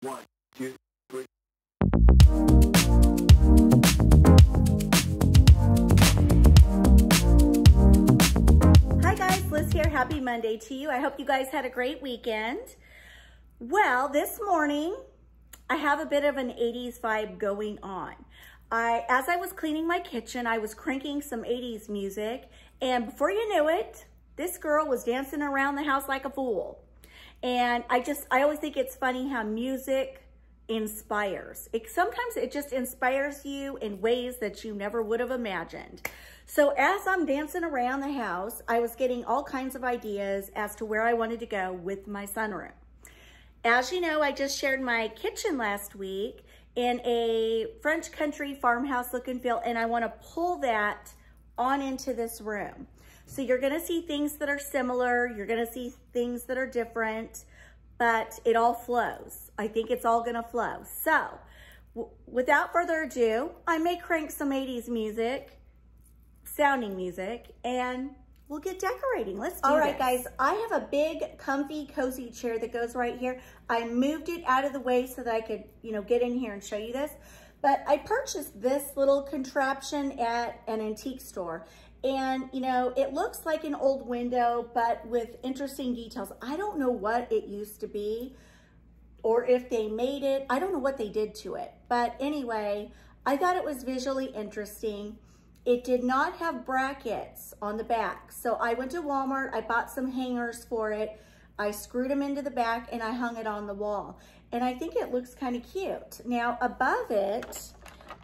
One, two, three. Hi guys, Liz here. Happy Monday to you. I hope you guys had a great weekend. Well, this morning I have a bit of an 80s vibe going on. As I was cleaning my kitchen, I was cranking some 80s music, and before you knew it, this girl was dancing around the house like a fool. And I always think it's funny how music inspires. Sometimes it just inspires you in ways that you never would have imagined. So as I'm dancing around the house, I was getting all kinds of ideas as to where I wanted to go with my sunroom. As you know, I just shared my kitchen last week in a French country farmhouse look and feel, and I want to pull that on into this room. So you're going to see things that are similar, you're going to see things that are different, but it all flows. I think it's all going to flow. So without further ado, I may crank some 80s music, sounding music, and we'll get decorating. Let's do this. All right, guys, I have a big, comfy, cozy chair that goes right here. I moved it out of the way so that I could, get in here and show you this. But I purchased this little contraption at an antique store. And, it looks like an old window, but with interesting details. I don't know what it used to be or if they made it. I don't know what they did to it. But anyway, I thought it was visually interesting. It did not have brackets on the back. So I went to Walmart, I bought some hangers for it. I screwed them into the back and I hung it on the wall. And I think it looks kind of cute. Now above it,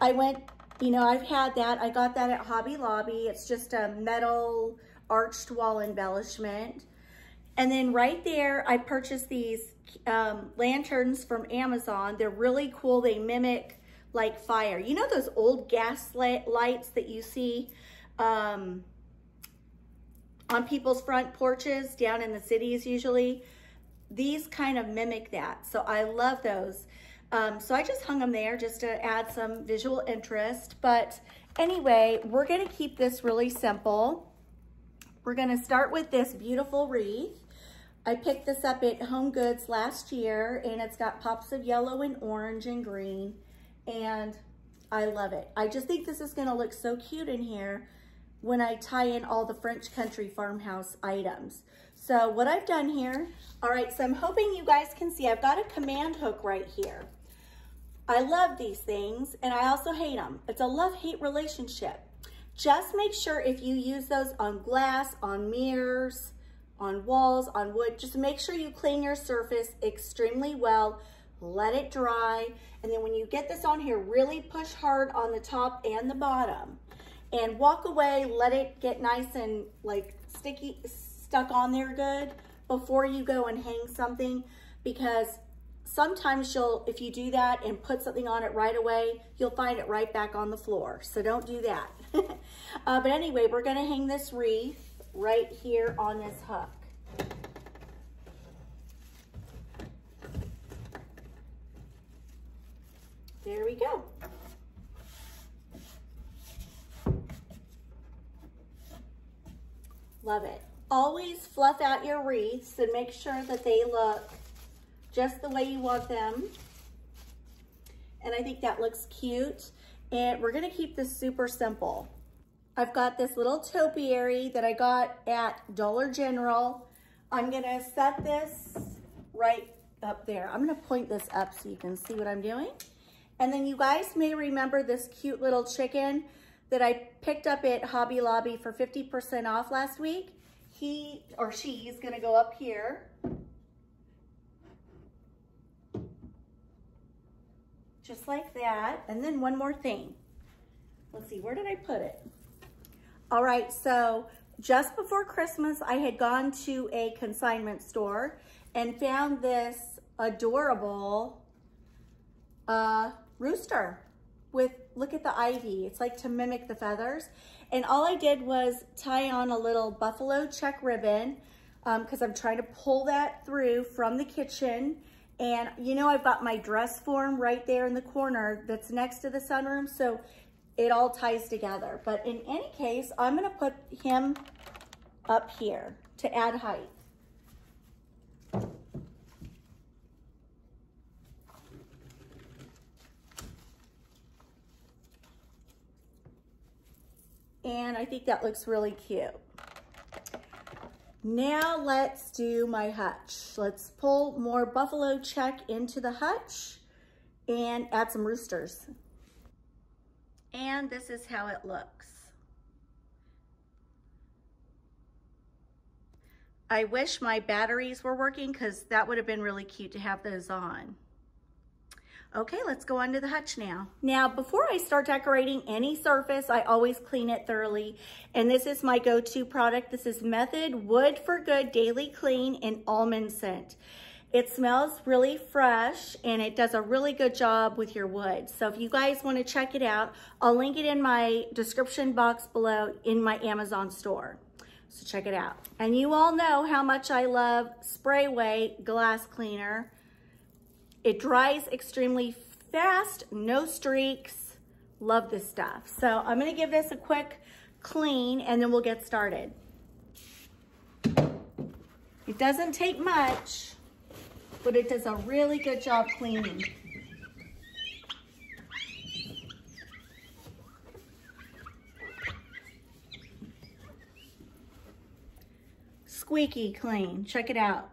I went, I've had that. I got that at Hobby Lobby. It's just a metal arched wall embellishment. And then right there, I purchased these lanterns from Amazon. They're really cool. They mimic like fire. You know those old gas lights that you see on people's front porches down in the cities usually? These kind of mimic that. So I love those. So I just hung them there just to add some visual interest. But anyway, we're going to keep this really simple. We're going to start with this beautiful wreath. I picked this up at Home Goods last year, and it's got pops of yellow and orange and green, and I love it. I just think this is going to look so cute in here when I tie in all the French country farmhouse items. So what I've done here, all right, so I'm hoping you guys can see, I've got a command hook right here. I love these things, and I also hate them. It's a love-hate relationship. Just make sure if you use those on glass, on mirrors, on walls, on wood, just make sure you clean your surface extremely well, let it dry, and then when you get this on here, really push hard on the top and the bottom, and walk away, let it get nice and like sticky, stuck on there good before you go and hang something, because sometimes if you do that and put something on it right away, you'll find it right back on the floor. So don't do that. But anyway, we're gonna hang this wreath right here on this hook. There we go. Love it. Always fluff out your wreaths and make sure that they look just the way you want them. And I think that looks cute. And we're gonna keep this super simple. I've got this little topiary that I got at Dollar General. I'm gonna set this right up there. I'm gonna point this up so you can see what I'm doing. And then you guys may remember this cute little chicken that I picked up at Hobby Lobby for 50% off last week. He or she is gonna go up here. Just like that. And then one more thing. Let's see, where did I put it? All right, so just before Christmas, I had gone to a consignment store and found this adorable rooster with, look at the ivy. It's like to mimic the feathers. And all I did was tie on a little buffalo check ribbon because I'm trying to pull that through from the kitchen. And I've got my dress form right there in the corner that's next to the sunroom, so it all ties together. But in any case, I'm gonna put him up here to add height. and I think that looks really cute. Now let's do my hutch. Let's pull more buffalo check into the hutch and add some roosters. And this is how it looks. I wish my batteries were working because that would have been really cute to have those on. Okay, let's go on to the hutch now. Now, before I start decorating any surface, I always clean it thoroughly. And this is my go-to product. This is Method Wood for Good Daily Clean in Almond Scent. It smells really fresh and it does a really good job with your wood. So if you guys want to check it out, I'll link it in my description box below in my Amazon store. So check it out. And you all know how much I love Sprayway glass cleaner. It dries extremely fast, no streaks. Love this stuff. So I'm gonna give this a quick clean and then we'll get started. It doesn't take much, but it does a really good job cleaning. Squeaky clean, check it out.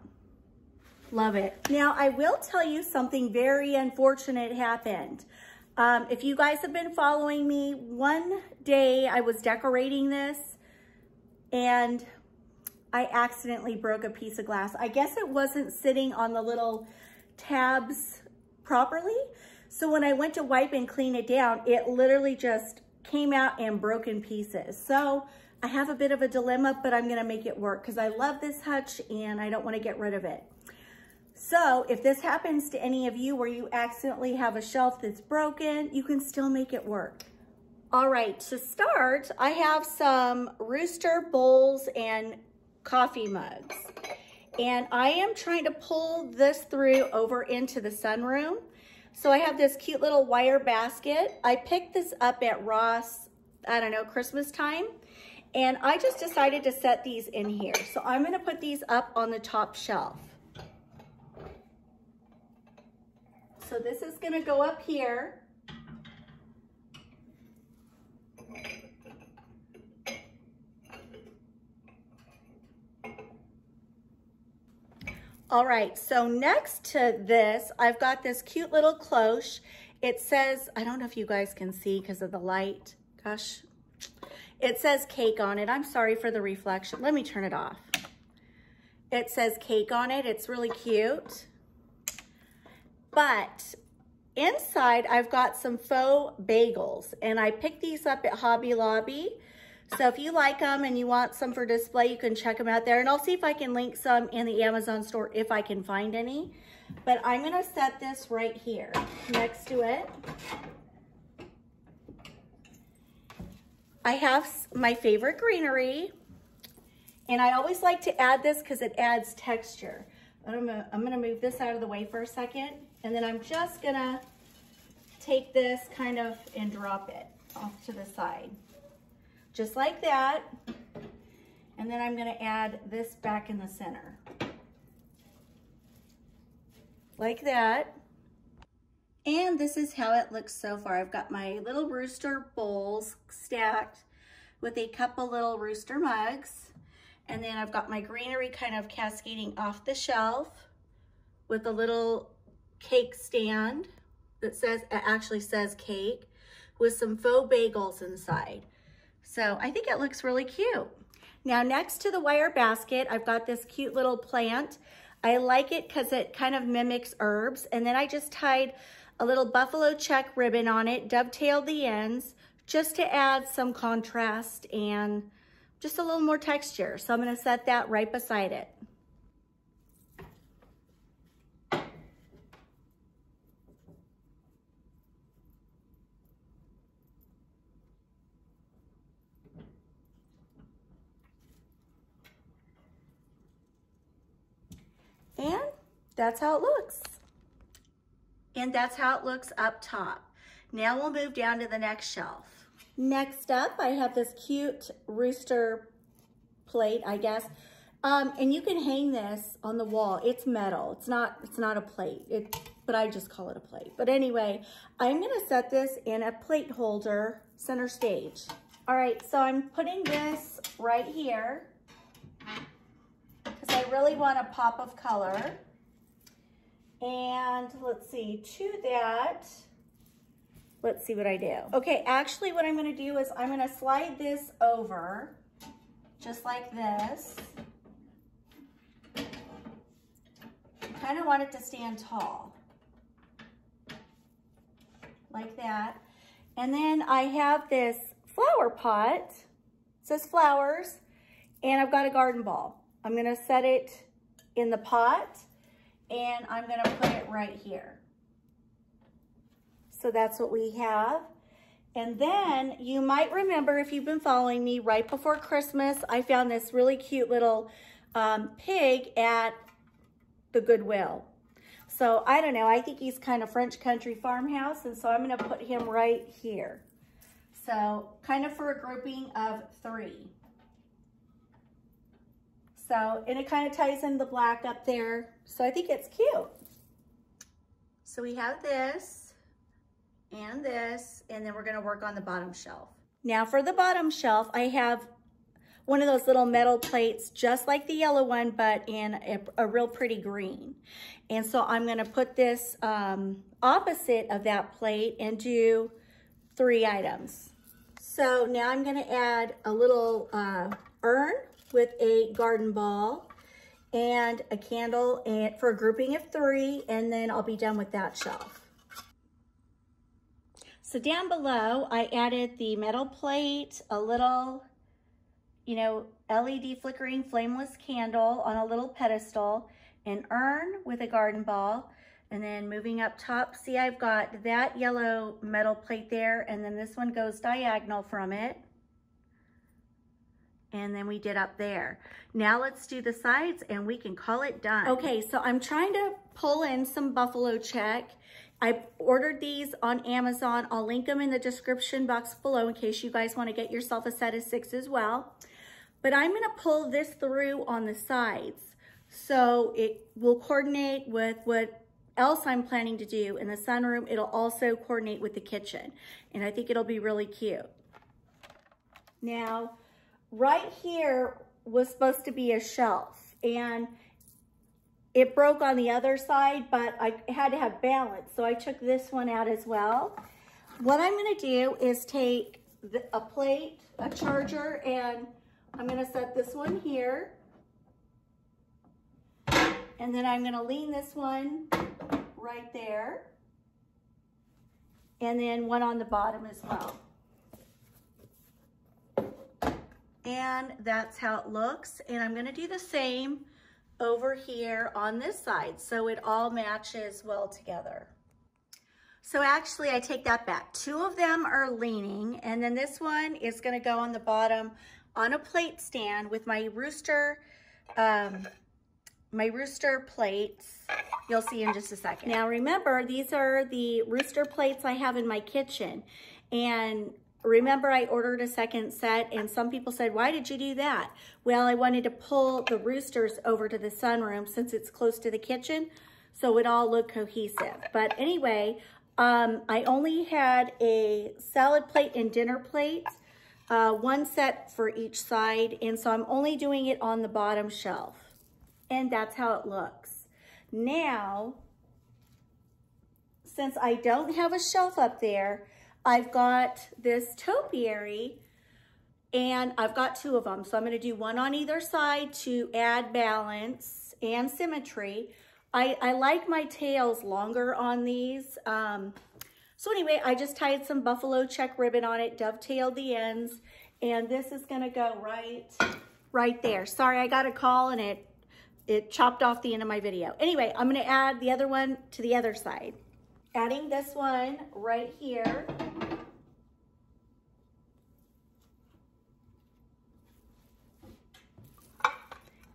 Love it. Now, I will tell you something very unfortunate happened. If you guys have been following me, one day I was decorating this and I accidentally broke a piece of glass. I guess it wasn't sitting on the little tabs properly. So when I went to wipe and clean it down, it literally just came out in broken pieces. So I have a bit of a dilemma, but I'm gonna make it work because I love this hutch and I don't wanna get rid of it. So if this happens to any of you where you accidentally have a shelf that's broken, you can still make it work. All right, to start, I have some rooster bowls and coffee mugs. And I am trying to pull this through over into the sunroom. So I have this cute little wire basket. I picked this up at Ross, I don't know, Christmas time. And I just decided to set these in here. So I'm gonna put these up on the top shelf. So this is gonna go up here. All right, so next to this, I've got this cute little cloche. It says, I don't know if you guys can see because of the light. Gosh, it says cake on it. I'm sorry for the reflection. Let me turn it off. It says cake on it. It's really cute. But inside, I've got some faux bagels, and I picked these up at Hobby Lobby. So if you like them and you want some for display, you can check them out there. And I'll see if I can link some in the Amazon store if I can find any. But I'm gonna set this right here next to it. I have my favorite greenery, and I always like to add this because it adds texture. I'm gonna move this out of the way for a second, and then I'm just gonna take this kind of and drop it off to the side. Just like that. And then I'm gonna add this back in the center. Like that. And this is how it looks so far. I've got my little rooster bowls stacked with a couple little rooster mugs. And then I've got my greenery kind of cascading off the shelf with a little cake stand that says, it actually says cake, with some faux bagels inside. So I think it looks really cute. Now next to the wire basket, I've got this cute little plant. I like it because it kind of mimics herbs. And then I just tied a little buffalo check ribbon on it, dovetailed the ends, just to add some contrast and just a little more texture. So I'm gonna set that right beside it. And that's how it looks. And that's how it looks up top. Now we'll move down to the next shelf. Next up, I have this cute rooster plate, I guess. And you can hang this on the wall. It's metal. It's not a plate. But I just call it a plate. But anyway, I'm gonna set this in a plate holder center stage. All right, so I'm putting this right here because I really want a pop of color. And let's see, to that, let's see what I do. Okay, actually what I'm gonna do is I'm gonna slide this over just like this. Kind of want it to stand tall, like that. And then I have this flower pot, it says flowers, and I've got a garden ball. I'm gonna set it in the pot and I'm gonna put it right here. So that's what we have. And then you might remember, if you've been following me, right before Christmas, I found this really cute little pig at the Goodwill. So I don't know, I think he's kind of French country farmhouse, and so I'm gonna put him right here. So kind of for a grouping of 3. So, and it kind of ties in the black up there. So I think it's cute. So we have this, and then we're gonna work on the bottom shelf. Now for the bottom shelf, I have one of those little metal plates, just like the yellow one, but in a real pretty green. And so I'm gonna put this opposite of that plate and do 3 items. So now I'm gonna add a little urn with a garden ball and a candle and for a grouping of 3, and then I'll be done with that shelf. So down below, I added the metal plate, a little, you know, LED flickering flameless candle on a little pedestal, an urn with a garden ball, and then moving up top, see I've got that yellow metal plate there, and then this one goes diagonal from it. And then we did up there. Now let's do the sides and we can call it done. Okay, so I'm trying to pull in some buffalo check. I ordered these on Amazon. I'll link them in the description box below in case you guys want to get yourself a set of 6 as well. But I'm gonna pull this through on the sides so it will coordinate with what else I'm planning to do in the sunroom. It'll also coordinate with the kitchen, and I think it'll be really cute. Now, right here was supposed to be a shelf, and it broke on the other side, but I had to have balance, so I took this one out as well. What I'm gonna do is take a plate, a charger, and I'm gonna set this one here, and then I'm gonna lean this one right there, and then one on the bottom as well. And that's how it looks. And I'm gonna do the same over here on this side so it all matches well together. So actually I take that back. 2 of them are leaning, and then this one is gonna go on the bottom on a plate stand with my rooster plates. You'll see in just a second. Now remember, these are the rooster plates I have in my kitchen. And remember, I ordered a second set, and some people said, why did you do that? Well, I wanted to pull the roosters over to the sunroom since it's close to the kitchen, so it all looked cohesive. But anyway, I only had a salad plate and dinner plate, 1 set for each side, and so I'm only doing it on the bottom shelf. And that's how it looks. Now, since I don't have a shelf up there, I've got this topiary, and I've got 2 of them. So I'm gonna do 1 on either side to add balance and symmetry. I like my tails longer on these. So anyway, I just tied some buffalo check ribbon on it, dovetailed the ends, and this is gonna go right there. Sorry, I got a call and it chopped off the end of my video. Anyway, I'm gonna add the other one to the other side. Adding this one right here.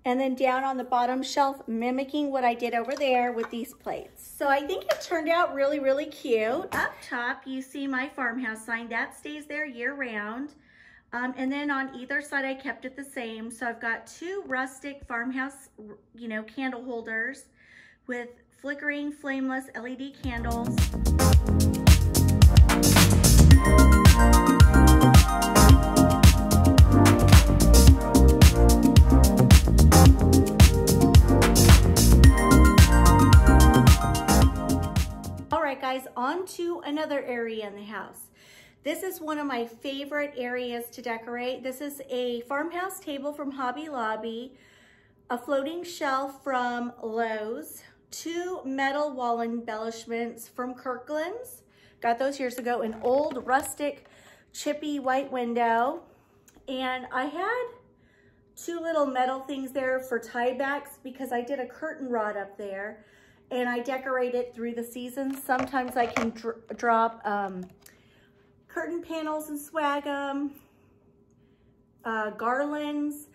And then down on the bottom shelf, mimicking what I did over there with these plates. So I think it turned out really, really cute. Up top, you see my farmhouse sign. That stays there year round. And then on either side, I kept it the same. So I've got 2 rustic farmhouse, candle holders with flickering, flameless LED candles. right, guys, on to another area in the house. This is one of my favorite areas to decorate. This is a farmhouse table from Hobby Lobby, a floating shelf from Lowe's, 2 metal wall embellishments from Kirkland's. Got those years ago, an old rustic chippy white window. And I had 2 little metal things there for tiebacks because I did a curtain rod up there and I decorate it through the seasons. Sometimes I can drop curtain panels and swag them, garlands.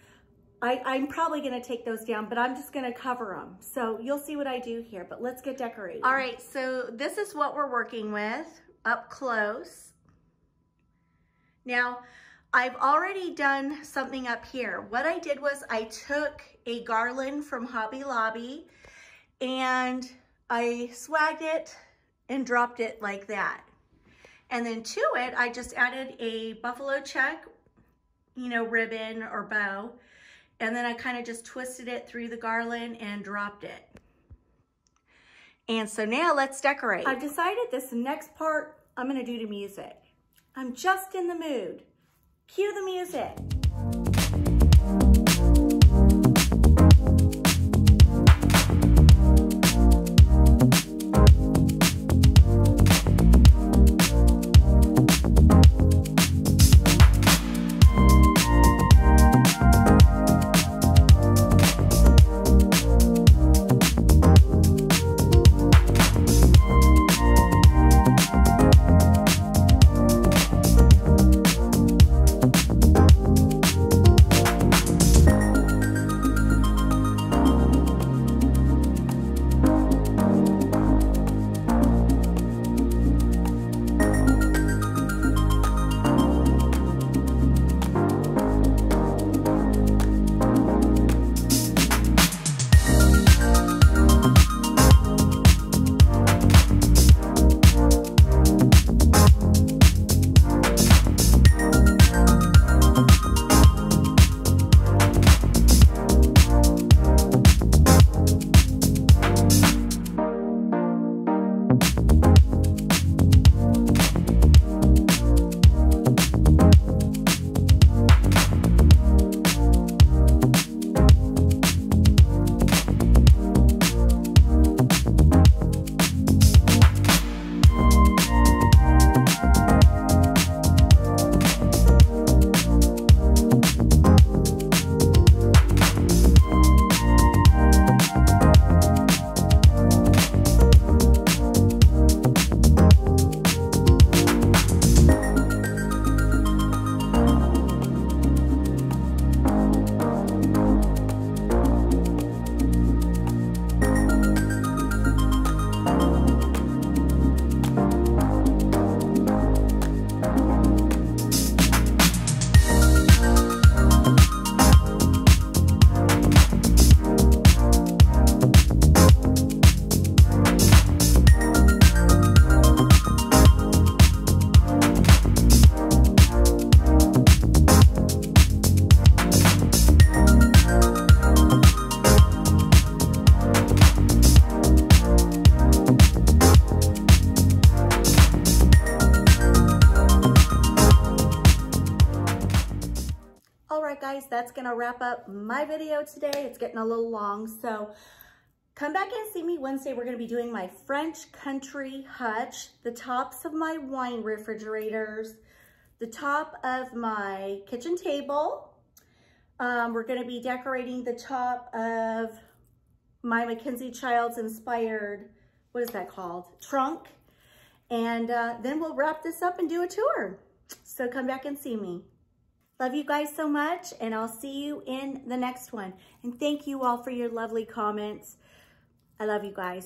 I'm probably gonna take those down, but I'm just gonna cover them. So you'll see what I do here, but let's get decorating. All right, so this is what we're working with up close. Now, I've already done something up here. What I did was I took a garland from Hobby Lobby and I swagged it and dropped it like that. And then to it, I just added a buffalo check, you know, ribbon or bow. And then I kind of just twisted it through the garland and dropped it. And so now let's decorate. I've decided this next part I'm gonna do to music. I'm just in the mood. Cue the music. Guys, that's gonna wrap up my video today. It's getting a little long, so come back and see me Wednesday. We're gonna be doing my French Country hutch, the tops of my wine refrigerators, the top of my kitchen table. We're gonna be decorating the top of my Mackenzie Childs inspired, what is that called? Trunk. And then we'll wrap this up and do a tour. So come back and see me. Love you guys so much, and I'll see you in the next one. And thank you all for your lovely comments. I love you guys.